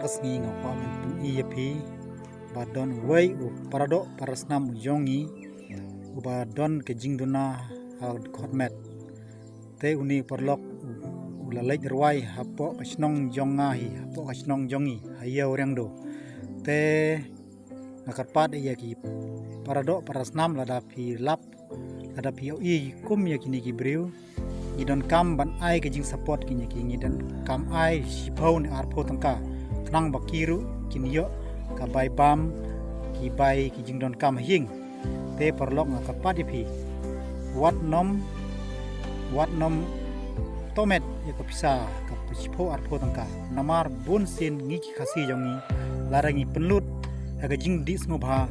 kasngi ngapa men pu iapi badon wei u parado parasnam yongi u badon ke jingduna khotmet te uni perlok ulalai ruai hapo kasnong jonga hi hapo kasnong jongi haya orang do te ngakarpat iya ki parado parasnam ladapi lap ladapi i kum ya kini ki breu idon kam ban ai ke jing support kini ki dan kam ai sipau ni arpo tangka tenang bakiru kini yo ka bai bam ki bai ki jing don kam hing te perlok ngakarpat ipi wat nom tomet ya ka pisa ka sipau arpo tangka namar bun sin ngi ki khasi jongi larangi penlut ya ka jing di ngobha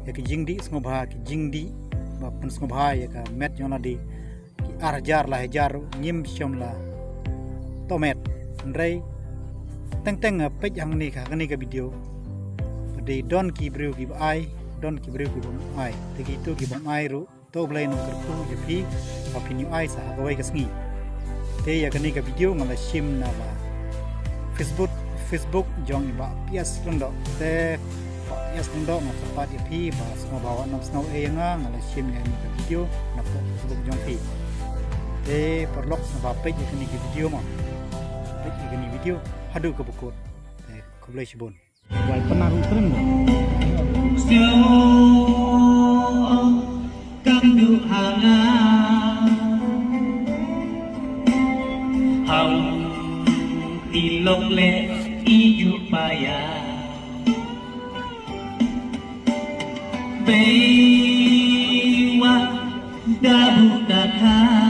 ya ka jing di ngobha ki jing di ba pen ngobha ya ka met yona di arjar lah jar nyim syom la tomet ndrei teng pej hang ni ka video de don ki breu ki ai don ki breu ki bom ai te ki tu ki bom ai ru to blai no kertu je phi pa phi ai sa ka wai ka sngi te ya ka video ngala sim na ba facebook jong ba pias rondo te pias rondo ma pa je phi ba smo bawa nam snow e nga ngala sim ya ni ka video na po facebook jong phi te perlok sama page ikani video mah page ikani video hadu ke bukut ke boleh sibun wai pernah rutren kamdu hanga ham tilok le iju paya bewa dabu dakha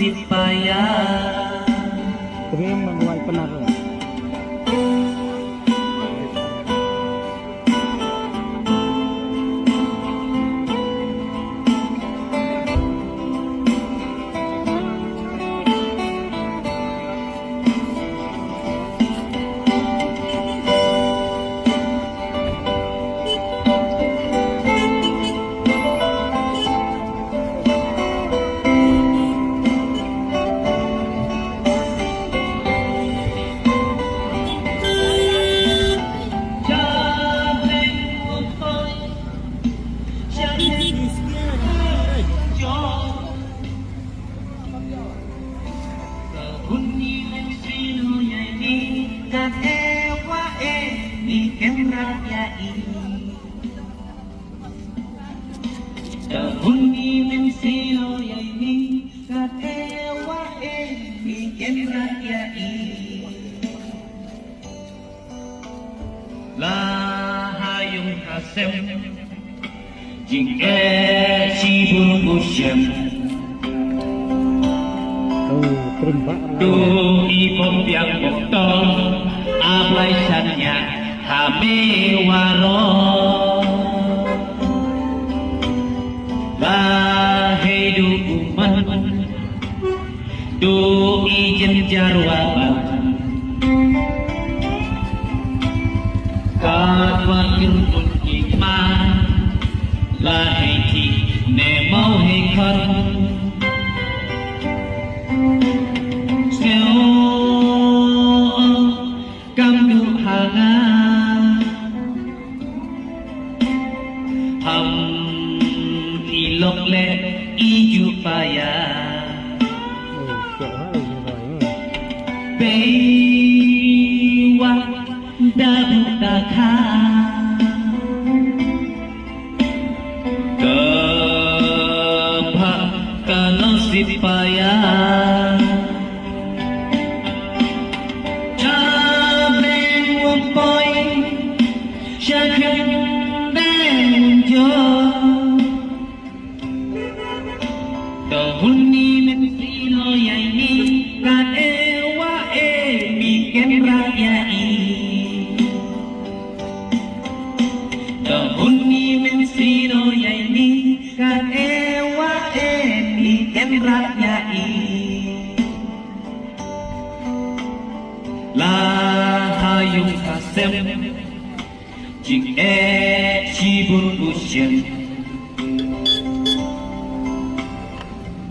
sipaya memang wai penar lahayung kasem jing sibun kusyem tu ipom piang bokton ablai sanya hame waro bahedu uman tu ijen jarwaban kadwakil iman lahiti ne mau hekar seo kamdu hanga ham ilok le iju paya bewa dabu dakha kebha kalau sipaya jaben wompoi syakhen ben jo dohuni men sino yai ni kan ewa mi ken rakyai dohuni men sino yai ni kan ewa mi ken rakyai lahayung kasem jing sibun usyem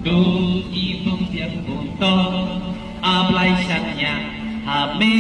tu ibong tiang punto ablay sanya hame